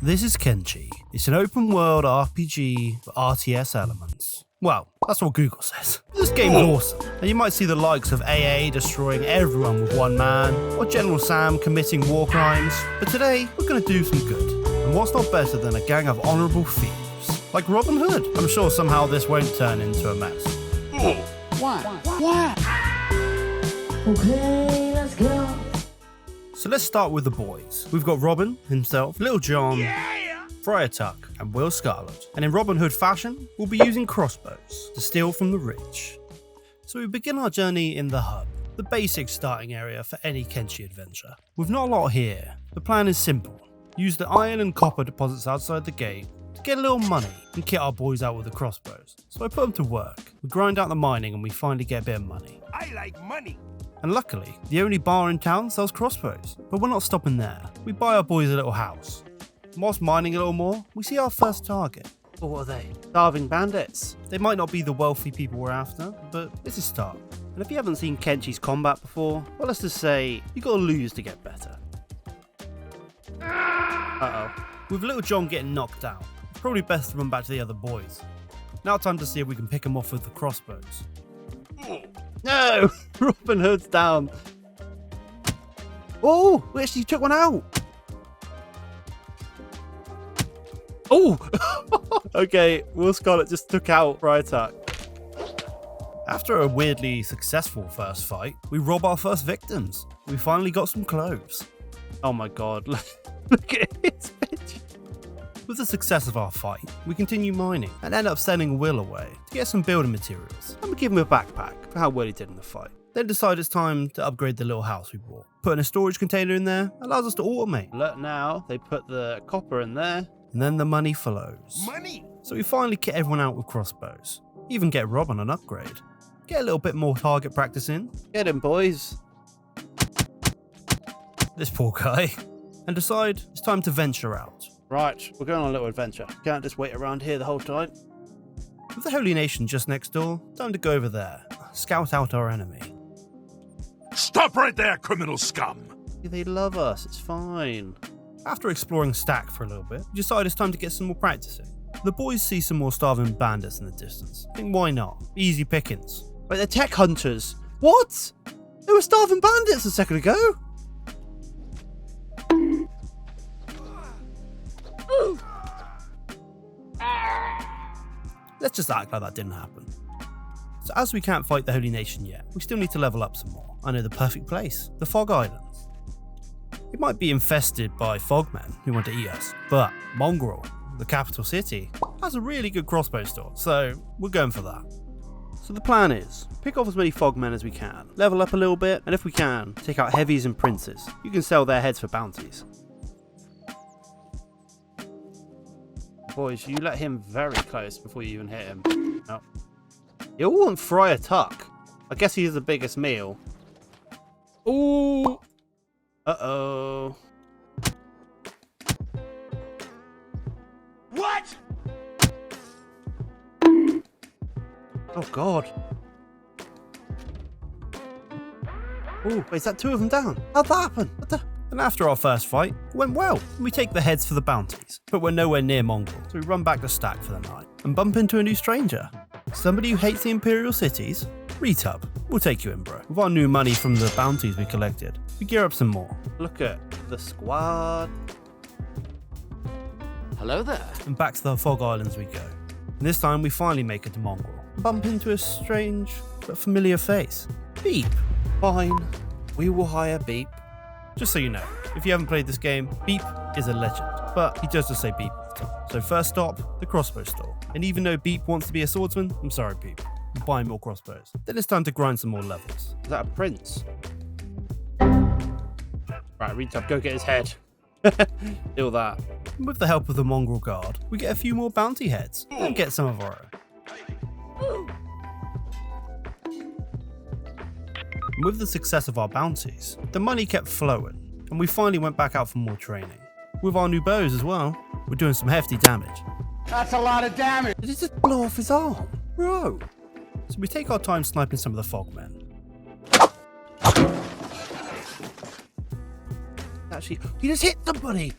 This is Kenshi. It's an open world RPG with RTS elements. Well, that's what Google says. This game's awesome, and you might see the likes of AA destroying everyone with one man, or General Sam committing war crimes, but today we're going to do some good. And what's not better than a gang of honourable thieves, like Robin Hood? I'm sure somehow this won't turn into a mess. What? Okay, let's go. So let's start with the boys. We've got Robin himself, Little John, Friar Tuck, and Will Scarlet. And in Robin Hood fashion, we'll be using crossbows to steal from the rich. So we begin our journey in the hub, the basic starting area for any Kenshi adventure. With not a lot here, the plan is simple. Use the iron and copper deposits outside the gate to get a little money and kit our boys out with the crossbows. So I put them to work. We grind out the mining and we finally get a bit of money. I like money. And luckily, the only bar in town sells crossbows. But we're not stopping there. We buy our boys a little house. And whilst mining a little more, we see our first target. Or what are they? Starving bandits. They might not be the wealthy people we're after, but it's a start. And if you haven't seen Kenshi's combat before, well, let's just say you gotta lose to get better. Uh-oh. With Little John getting knocked out, it's probably best to run back to the other boys. Now time to see if we can pick him off with the crossbows. No! Robin Hood's down. Oh! We actually took one out. Oh! Okay, Will Scarlet just took out Friar Tuck. After a weirdly successful first fight, we rob our first victims. We finally got some clothes. Oh my god, look at his picture. With the success of our fight, we continue mining and end up sending Will away to get some building materials, and we give him a backpack for how well he did in the fight. Then decide it's time to upgrade the little house we bought. Putting a storage container in there allows us to automate. Look now, they put the copper in there, and then the money follows. Money! So we finally kit everyone out with crossbows. Even get Robin an upgrade. Get a little bit more target practice in. Get him, boys. This poor guy. And decide it's time to venture out. Right, we're going on a little adventure. Can't just wait around here the whole time. With the Holy Nation just next door, time to go over there. Scout out our enemy. Stop right there, criminal scum! They love us, it's fine. After exploring Stack for a little bit, we decide it's time to get some more practice in. The boys see some more starving bandits in the distance. Think why not? Easy pickings. Wait, they're tech hunters. What? They were starving bandits a second ago. Let's just act like that didn't happen. So as we can't fight the Holy Nation yet, we still need to level up some more. I know the perfect place, the Fog Islands. It might be infested by fogmen who want to eat us, but Mongrel, the capital city, has a really good crossbow store, so we're going for that. So the plan is, pick off as many fogmen as we can, level up a little bit, and if we can, take out heavies and princes. You can sell their heads for bounties. Boys, you let him very close before you even hit him. Oh. You all want Friar Tuck. I guess he's the biggest meal. Ooh. Uh-oh. What? Oh, God. Oh, wait, is that two of them down? How'd that happen? What the? And after our first fight, it went well. We take the heads for the bounties, but we're nowhere near Mongrel, so we run back to Stack for the night and bump into a new stranger. Somebody who hates the Imperial cities? Retub, we'll take you in, bro. With our new money from the bounties we collected, we gear up some more. Look at the squad. Hello there. And back to the Fog Islands we go. And this time we finally make it to Mongrel. Bump into a strange but familiar face. Beep. Fine, we will hire Beep. Just so you know, if you haven't played this game, Beep is a legend, but he does just say Beep all the time. So first stop, the crossbow store. And even though Beep wants to be a swordsman, I'm sorry Beep, I'm buying more crossbows. Then it's time to grind some more levels. Is that a prince? Right, Retub, go get his head. Deal that. And with the help of the Mongrel Guard, we get a few more bounty heads and get some of our own. And with the success of our bounties, the money kept flowing, and we finally went back out for more training. With our new bows as well, we're doing some hefty damage. That's a lot of damage. Did he just blow off his arm? Bro. So we take our time sniping some of the fogmen. Actually, he just hit somebody!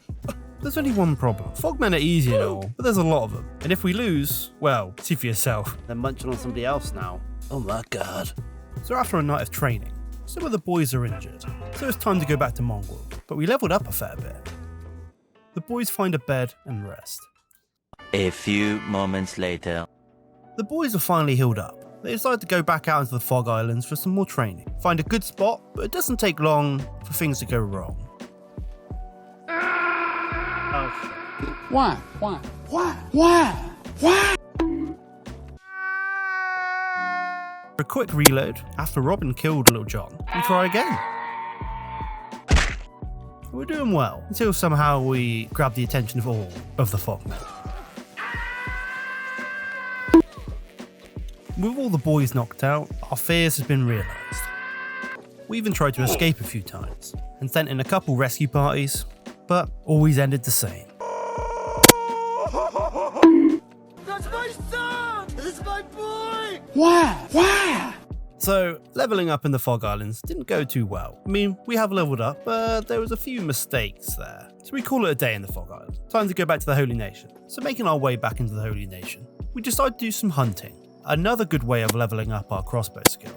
There's only one problem. Fogmen are easy and all, but there's a lot of them. And if we lose, well, see for yourself. They're munching on somebody else now. Oh my god. So after a night of training, some of the boys are injured, so it's time to go back to Mongrel. But we leveled up a fair bit. The boys find a bed and rest. A few moments later. The boys are finally healed up. They decide to go back out into the Fog Islands for some more training. Find a good spot, but it doesn't take long for things to go wrong. Why? For a quick reload, after Robin killed Little John, we try again. We're doing well, until somehow we grab the attention of all of the Fogmen. With all the boys knocked out, our fears have been realised. We even tried to escape a few times, and sent in a couple rescue parties, but always ended the same. That's my son! This is my boy! Why? So, leveling up in the Fog Islands didn't go too well. I mean, we have leveled up, but there was a few mistakes there. So we call it a day in the Fog Islands. Time to go back to the Holy Nation. So making our way back into the Holy Nation, we decided to do some hunting. Another good way of leveling up our crossbow skill.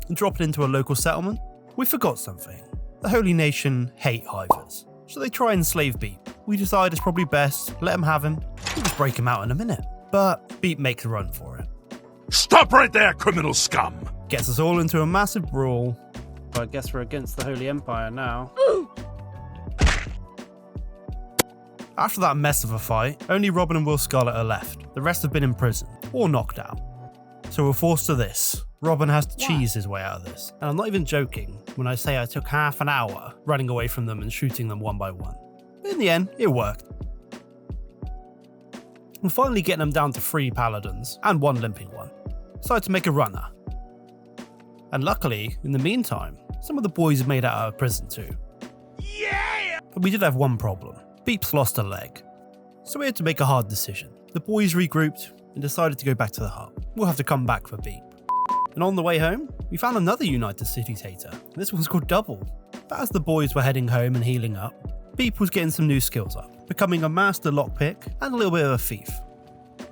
And dropping into a local settlement, we forgot something. The Holy Nation hate hivers, so they try and enslave Beep. We decide it's probably best, let him have him, we'll just break him out in a minute. But Beep makes a run for it. Stop right there, criminal scum! Gets us all into a massive brawl. But I guess we're against the Holy Empire now. After that mess of a fight, only Robin and Will Scarlet are left. The rest have been imprisoned, or knocked out. So we're forced to this. Robin has to cheese his way out of this. And I'm not even joking when I say I took half an hour running away from them and shooting them one by one. But in the end, it worked. We're finally getting them down to 3 paladins and 1 limping one. Decided to make a runner. And luckily, in the meantime, some of the boys have made it out of prison too. Yeah! But we did have one problem. Beep's lost a leg. So we had to make a hard decision. The boys regrouped and decided to go back to the hub. We'll have to come back for Beep. And on the way home, we found another United Cities hater. This one's called Double. But as the boys were heading home and healing up, Beep was getting some new skills up, becoming a master lockpick and a little bit of a thief.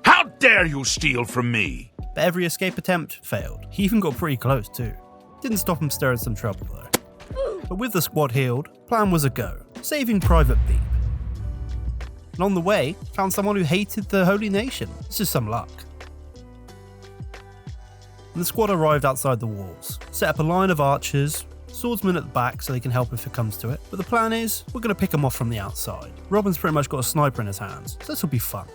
How dare you steal from me? But every escape attempt failed. He even got pretty close too. Didn't stop him stirring some trouble though. But with the squad healed, plan was a go, saving Private Beep. And on the way, found someone who hated the Holy Nation. It's just some luck. And the squad arrived outside the walls, set up a line of archers, swordsmen at the back so they can help if it comes to it. But the plan is, we're going to pick them off from the outside. Robin's pretty much got a sniper in his hands, so this will be fun.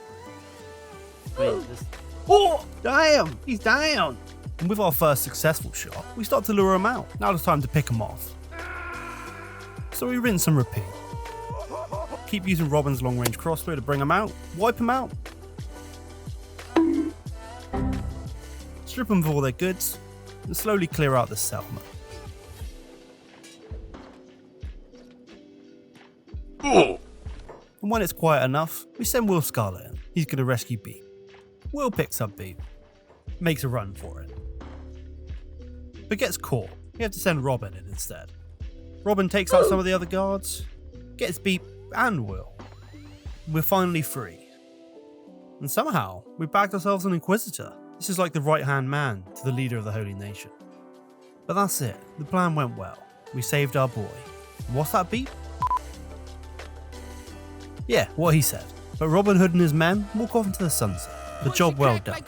Oh, damn, he's down. And with our first successful shot, we start to lure him out. Now it's time to pick him off. So we rinse and repeat. Keep using Robin's long-range crossbow to bring him out, wipe him out. Strip them of all their goods, and slowly clear out the settlement. Oh. And when it's quiet enough, we send Will Scarlet in. He's going to rescue Beep. Will picks up Beep, makes a run for it, but gets caught. We have to send Robin in instead. Robin takes out some of the other guards, gets Beep and Will. We're finally free. And somehow, we bagged ourselves an Inquisitor. This is like the right-hand man to the leader of the Holy Nation. But that's it. The plan went well. We saved our boy. And what's that, Beep? Yeah, what he said. But Robin Hood and his men walk off into the sunset. The job well done.